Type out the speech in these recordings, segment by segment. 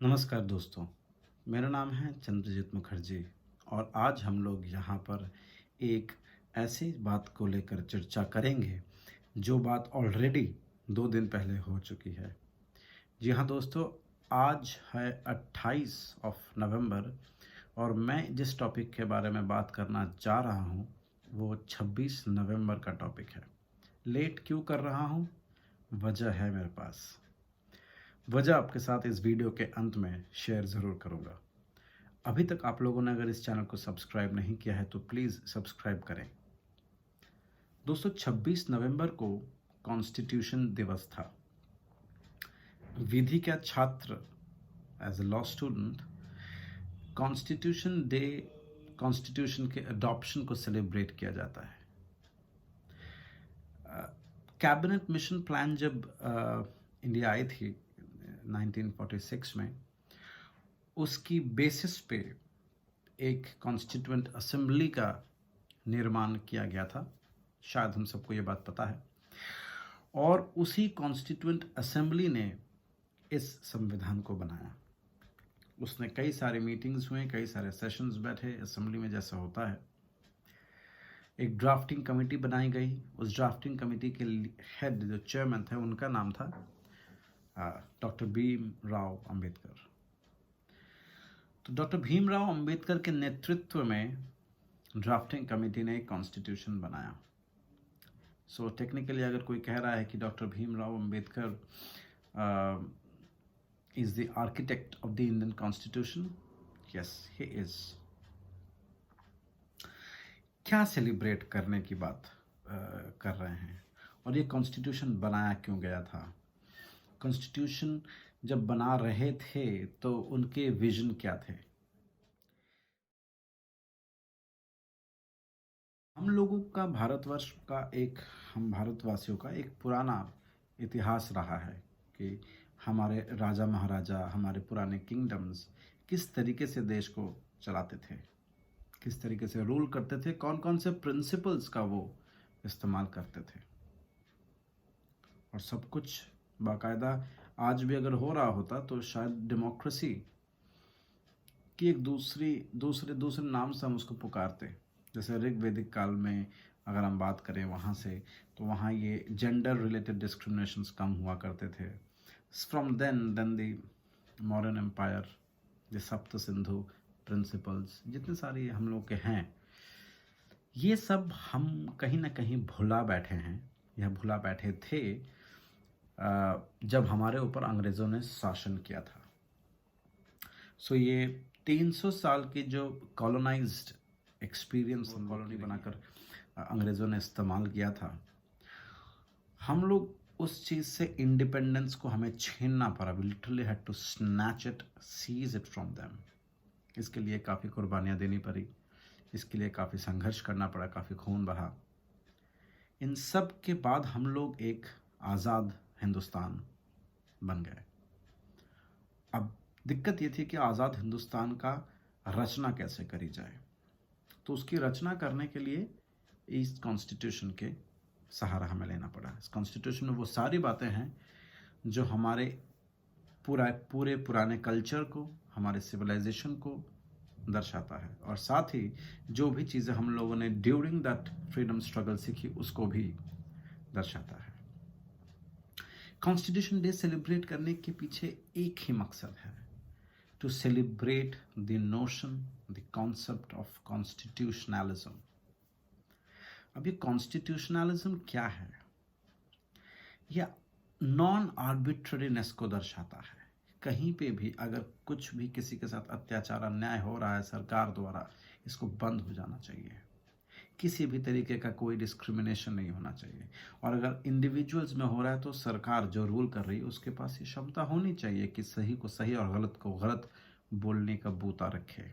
नमस्कार दोस्तों, मेरा नाम है चंद्रजीत मुखर्जी और आज हम लोग यहाँ पर एक ऐसी बात को लेकर चर्चा करेंगे जो बात ऑलरेडी 2 दिन पहले हो चुकी है। जी हाँ दोस्तों, आज है 28 ऑफ नवंबर और मैं जिस टॉपिक के बारे में बात करना चाह रहा हूँ वो 26 नवंबर का टॉपिक है। लेट क्यों कर रहा हूँ? वजह है मेरे पास। वजह आपके साथ इस वीडियो के अंत में शेयर ज़रूर करूँगा। अभी तक आप लोगों ने अगर इस चैनल को सब्सक्राइब नहीं किया है तो प्लीज़ सब्सक्राइब करें। दोस्तों 26 नवंबर को कॉन्स्टिट्यूशन दिवस था। विधि का छात्र as a law student constitution day, constitution के अडॉप्शन को सेलिब्रेट किया जाता है। कैबिनेट मिशन प्लान जब इंडिया आई थी 1946 में, उसकी बेसिस पे एक कॉन्स्टिट्यूएंट असेंबली का निर्माण किया गया था। शायद हम सबको ये बात पता है। और उसी कॉन्स्टिट्यूएंट असेंबली ने इस संविधान को बनाया। उसने कई सारे मीटिंग्स हुए, कई सारे सेशंस बैठे असेंबली में, जैसा होता है। एक ड्राफ्टिंग कमेटी बनाई गई। उस ड्राफ्टिंग कमेटी के हेड जो चेयरमैन थे उनका नाम था डॉक्टर भीम राव अंबेडकर। तो डॉक्टर भीमराव अंबेडकर के नेतृत्व में ड्राफ्टिंग कमेटी ने एक कॉन्स्टिट्यूशन बनाया। सो टेक्निकली अगर कोई कह रहा है कि doctor Bhimrao Ambedkar is the architect of the Indian constitution, yes he is. क्या सेलिब्रेट करने की बात कर रहे हैं और ये कॉन्स्टिट्यूशन बनाया क्यों गया था? कॉन्स्टिट्यूशन जब बना रहे थे तो उनके विजन क्या थे? हम लोगों का, भारतवर्ष का एक, हम भारतवासियों का एक पुराना इतिहास रहा है कि हमारे राजा महाराजा, हमारे पुराने किंगडम्स किस तरीके से देश को चलाते थे, किस तरीके से रूल करते थे, कौन कौन से प्रिंसिपल्स का वो इस्तेमाल करते थे। और सब कुछ बाकायदा आज भी अगर हो रहा होता तो शायद डेमोक्रेसी की एक दूसरे दूसरे नाम से हम उसको पुकारते। जैसे ऋग्वेदिक काल में अगर हम बात करें वहाँ से, तो वहाँ ये जेंडर रिलेटेड डिस्क्रिमिनेशंस कम हुआ करते थे। From then the modern empire, the Sapta Sindhu principles, जितने सारे हम लोग के हैं, ये सब हम कहीं ना कहीं भुला बैठे हैं या भुला बैठे थे जब हमारे ऊपर अंग्रेज़ों ने शासन किया था। सो ये 300 साल की जो कॉलोनाइज्ड एक्सपीरियंस कॉलोनी बनाकर अंग्रेज़ों ने इस्तेमाल किया था, हम लोग उस चीज़ से इंडिपेंडेंस को हमें छीनना पड़ा। We literally had to snatch it, seize it from them. इसके लिए काफ़ी कुर्बानियाँ देनी पड़ी, इसके लिए काफ़ी संघर्ष करना पड़ा, काफ़ी खून बहा। इन सब के बाद हम लोग एक आज़ाद हिंदुस्तान बन गए। अब दिक्कत ये थी कि आज़ाद हिंदुस्तान का रचना कैसे करी जाए। तो उसकी रचना करने के लिए इस कॉन्स्टिट्यूशन के सहारा हमें लेना पड़ा। इस कॉन्स्टिट्यूशन में वो सारी बातें हैं जो हमारे पूरे पुराने कल्चर को, हमारे सिविलाइजेशन को दर्शाता है, और साथ ही जो भी चीज़ें हम लोगों ने ड्यूरिंग दैट फ्रीडम स्ट्रगल सीखी उसको भी दर्शाता है। कॉन्स्टिट्यूशन डे सेलिब्रेट करने के पीछे एक ही मकसद है, to celebrate the notion, the concept of constitutionalism. अब ये कॉन्स्टिट्यूशनलिज्म क्या है? यह नॉन आर्बिट्ररीनेस को दर्शाता है। कहीं पे भी अगर कुछ भी किसी के साथ अत्याचार, अन्याय हो रहा है सरकार द्वारा, इसको बंद हो जाना चाहिए। किसी भी तरीके का कोई डिस्क्रिमिनेशन नहीं होना चाहिए। और अगर इंडिविजुअल्स में हो रहा है तो सरकार जो रूल कर रही है उसके पास ये क्षमता होनी चाहिए कि सही को सही और गलत को गलत बोलने का बूता रखे।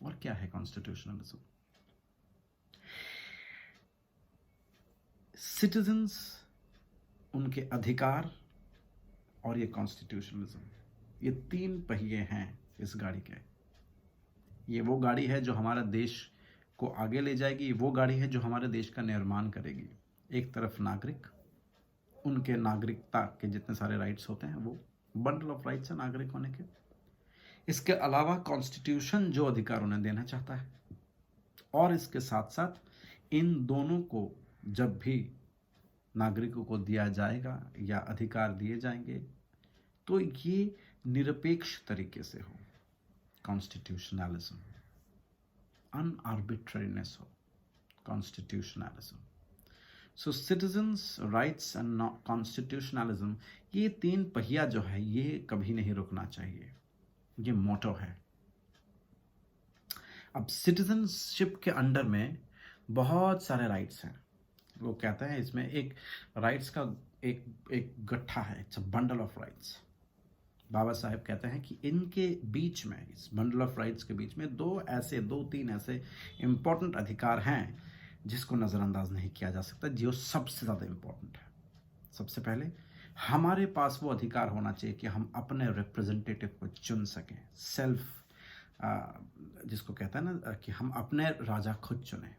और क्या है कॉन्स्टिट्यूशनलिज्म? सिटीजन्स, उनके अधिकार और ये कॉन्स्टिट्यूशनलिज्म, ये तीन पहिए हैं इस गाड़ी के। ये वो गाड़ी है जो हमारा देश को आगे ले जाएगी, वो गाड़ी है जो हमारे देश का निर्माण करेगी। एक तरफ नागरिक, उनके नागरिकता के जितने सारे राइट्स होते हैं वो बंडल ऑफ राइट्स है नागरिक होने के। इसके अलावा कॉन्स्टिट्यूशन जो अधिकार उन्हें देना चाहता है, और इसके साथ साथ इन दोनों को जब भी नागरिकों को दिया जाएगा या अधिकार दिए जाएंगे तो ये निरपेक्ष तरीके से हो, कॉन्स्टिट्यूशनलिज्म, अनआर्बिट्रेरीनेस हो, constitutionalism. So citizens rights and constitutionalism, ये तीन पहिया जो है ये कभी नहीं रुकना चाहिए, ये मोटो है। अब सिटीजनशिप के अंडर में बहुत सारे राइट्स हैं। वो कहते हैं इसमें एक राइट्स का एक एक गट्ठा है, it's a bundle of rights. Baba Saheb कहते हैं कि इनके बीच में, इस बंडल ऑफ राइट्स के बीच में दो तीन ऐसे इंपॉर्टेंट अधिकार हैं जिसको नज़रअंदाज नहीं किया जा सकता, जो सबसे ज़्यादा इंपॉर्टेंट है। सबसे पहले हमारे पास वो अधिकार होना चाहिए कि हम अपने रिप्रेजेंटेटिव को चुन सकें, सेल्फ, जिसको कहता है ना कि हम अपने राजा खुद चुनें।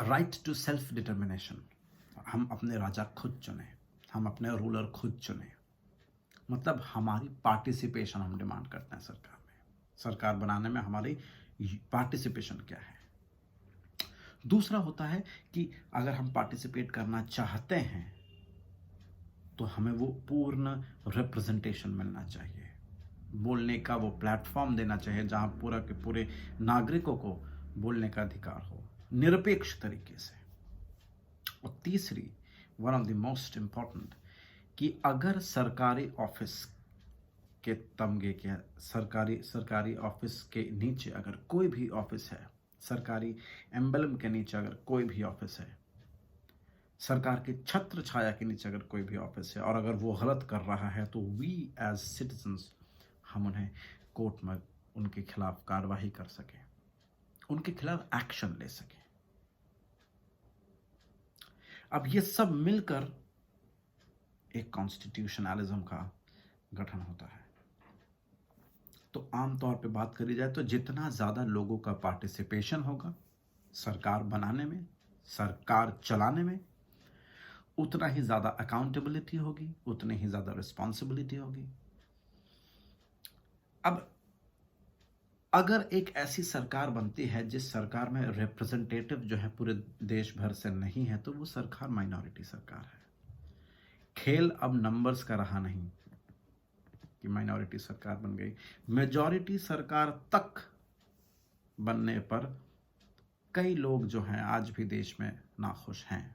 राइट टू सेल्फ डिटर्मिनेशन, हम अपने राजा खुद चुनें, हम अपने रूलर खुद चुनें। मतलब हमारी पार्टिसिपेशन हम डिमांड करते हैं सरकार में, सरकार बनाने में हमारी पार्टिसिपेशन क्या है। दूसरा होता है कि अगर हम पार्टिसिपेट करना चाहते हैं तो हमें वो पूर्ण रिप्रेजेंटेशन मिलना चाहिए, बोलने का वो प्लेटफॉर्म देना चाहिए जहां पूरा के पूरे नागरिकों को बोलने का अधिकार हो, निरपेक्ष तरीके से। और तीसरी, one of the most important, कि अगर सरकारी ऑफिस के तमगे के सरकारी ऑफिस के नीचे अगर कोई भी ऑफिस है, सरकारी एम्बलम के नीचे अगर कोई भी ऑफिस है, सरकार के छत्र छाया के नीचे अगर कोई भी ऑफिस है, और अगर वो गलत कर रहा है तो वी एज सिटीजन्स हम उन्हें कोर्ट में उनके खिलाफ कार्रवाई कर सकें, उनके खिलाफ एक्शन ले सकें। अब ये सब मिलकर एक कॉन्स्टिट्यूशनलिज्म का गठन होता है। तो आमतौर पे बात करी जाए तो जितना ज़्यादा लोगों का पार्टिसिपेशन होगा सरकार बनाने में, सरकार चलाने में, उतना ही ज़्यादा अकाउंटेबिलिटी होगी, उतनी ही ज़्यादा रिस्पॉन्सिबिलिटी होगी। अब अगर एक ऐसी सरकार बनती है जिस सरकार में रिप्रेजेंटेटिव जो है पूरे देश भर से नहीं है, तो वो सरकार माइनॉरिटी सरकार है। खेल अब नंबर्स का रहा नहीं कि माइनॉरिटी सरकार बन गई, मेजॉरिटी सरकार तक बनने पर कई लोग जो हैं आज भी देश में नाखुश हैं।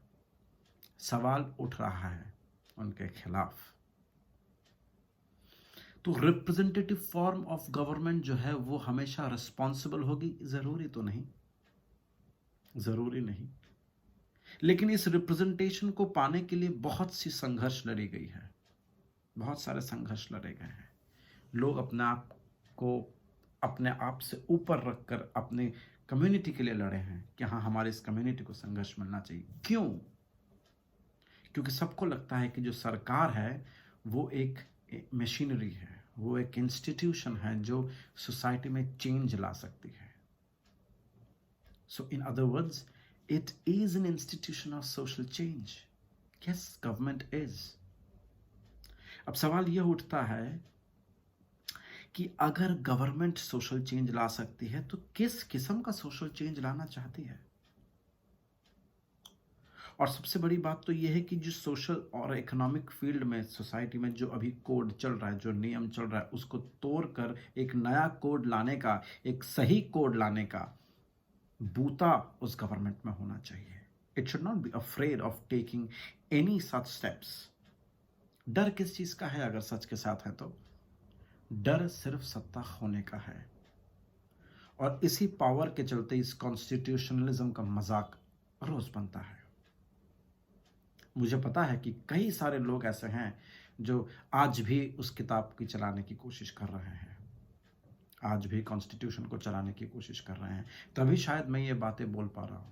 सवाल उठ रहा है उनके खिलाफ। तो रिप्रेजेंटेटिव फॉर्म ऑफ गवर्नमेंट जो है वो हमेशा रिस्पॉन्सिबल होगी, जरूरी तो नहीं, जरूरी नहीं, लेकिन इस रिप्रेजेंटेशन को पाने के लिए बहुत सी संघर्ष लड़ी गई है, बहुत सारे संघर्ष लड़े गए हैं। लोग अपने आप को अपने आप से ऊपर रखकर अपने कम्युनिटी के लिए लड़े हैं कि हाँ हमारे इस कम्युनिटी को संघर्ष मिलना चाहिए। क्यों? क्योंकि सबको लगता है कि जो सरकार है वो एक मशीनरी है, वो एक इंस्टीट्यूशन है जो सोसाइटी में चेंज ला सकती है। So in other words, it is an institution of social change. Yes, government is. अब सवाल यह उठता है कि अगर गवर्नमेंट सोशल चेंज ला सकती है तो किस किस्म का सोशल चेंज लाना चाहती है? और सबसे बड़ी बात तो यह है कि जो सोशल और इकोनॉमिक फील्ड में सोसाइटी में जो अभी कोड चल रहा है, जो नियम चल रहा है, उसको तोड़कर एक नया कोड लाने का, एक सही कोड लाने का बूता उस गवर्नमेंट में होना चाहिए। It should not be afraid of taking any such steps. डर किस चीज का है? अगर सच के साथ है तो डर सिर्फ सत्ता खोने का है। और इसी पावर के चलते इस कॉन्स्टिट्यूशनलिज्म का मजाक रोज बनता है। मुझे पता है कि कई सारे लोग ऐसे हैं जो आज भी उस किताब की चलाने की कोशिश कर रहे हैं, आज भी कॉन्स्टिट्यूशन को चलाने की कोशिश कर रहे हैं, तभी शायद मैं ये बातें बोल पा रहा हूं।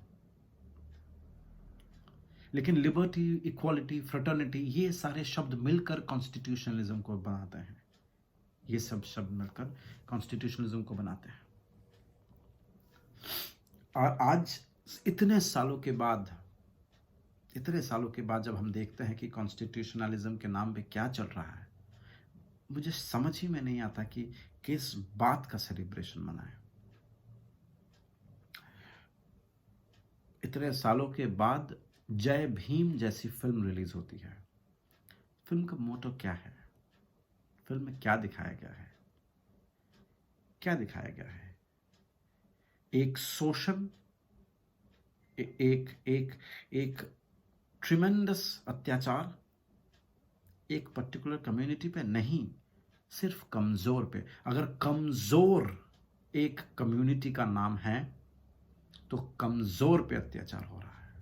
लेकिन लिबर्टी, इक्वालिटी, फ्रेटर्निटी, ये सारे शब्द मिलकर कॉन्स्टिट्यूशनलिज्म को बनाते हैं। ये सब शब्द मिलकर कॉन्स्टिट्यूशनलिज्म को बनाते हैं। और आज इतने सालों के बाद इतने सालों के बाद जब हम देखते हैं कि कॉन्स्टिट्यूशनलिज्म के नाम पे क्या चल रहा है, मुझे समझ ही में नहीं आता कि किस बात का सेलिब्रेशन मनाएं। इतने सालों के बाद जय भीम जैसी फिल्म रिलीज होती है। फिल्म का मोटो क्या है? फिल्म में क्या दिखाया गया है? क्या दिखाया गया है? एक शोषण, एक एक एक ट्रिमेंडस अत्याचार एक पर्टिकुलर कम्युनिटी पे नहीं, सिर्फ कमजोर पे। अगर कमजोर एक कम्युनिटी का नाम है तो कमजोर पे अत्याचार हो रहा है।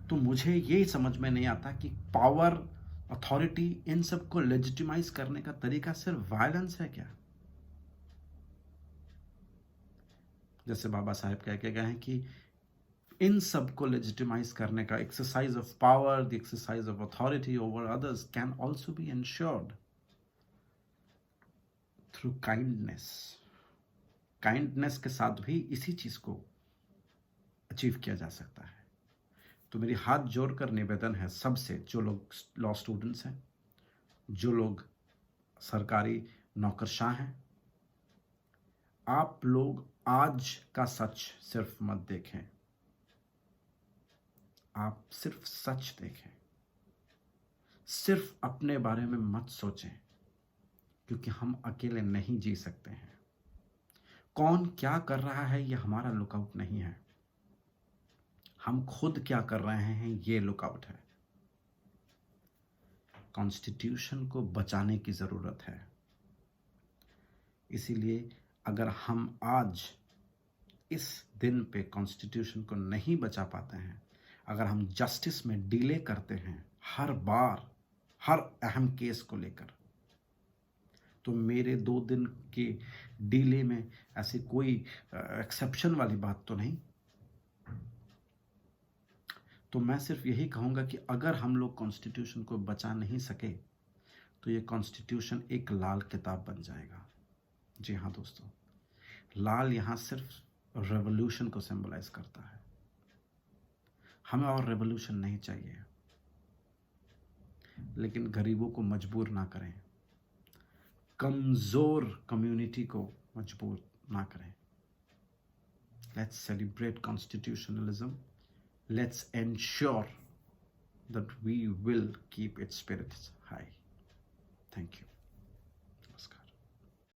तो मुझे ये समझ में नहीं आता कि पावर, अथॉरिटी, इन सब को लेजिटिमाइज करने का तरीका सिर्फ वायलेंस है क्या? जैसे बाबा साहेब कह के गए हैं कि इन सब को लेजिटिमाइज करने का exercise of power, the exercise of authority over others can also be ensured through kindness. Kindness के साथ भी इसी चीज को अचीव किया जा सकता है। तो मेरी हाथ जोड़कर निवेदन है सबसे, जो लोग लॉ स्टूडेंट्स हैं, जो लोग सरकारी नौकरशाह हैं, आप लोग आज का सच सिर्फ मत देखें, आप सिर्फ सच देखें। सिर्फ अपने बारे में मत सोचें, क्योंकि हम अकेले नहीं जी सकते हैं। कौन क्या कर रहा है ये हमारा लुकआउट नहीं है, हम खुद क्या कर रहे हैं ये लुकआउट है। कॉन्स्टिट्यूशन को बचाने की जरूरत है। इसीलिए अगर हम आज इस दिन पे कॉन्स्टिट्यूशन को नहीं बचा पाते हैं, अगर हम जस्टिस में डिले करते हैं हर बार, हर अहम केस को लेकर, तो मेरे 2 दिन के डिले में ऐसी कोई एक्सेप्शन वाली बात तो नहीं। तो मैं सिर्फ यही कहूंगा कि अगर हम लोग कॉन्स्टिट्यूशन को बचा नहीं सके तो ये कॉन्स्टिट्यूशन एक लाल किताब बन जाएगा। जी हाँ दोस्तों, लाल यहाँ सिर्फ रेवोल्यूशन को सिंबलाइज करता है। हमें और रेवोल्यूशन नहीं चाहिए, लेकिन गरीबों को मजबूर ना करें, कमजोर कम्युनिटी को मजबूर ना करें। Let's celebrate constitutionalism, let's ensure that we will keep its spirits high. Thank you.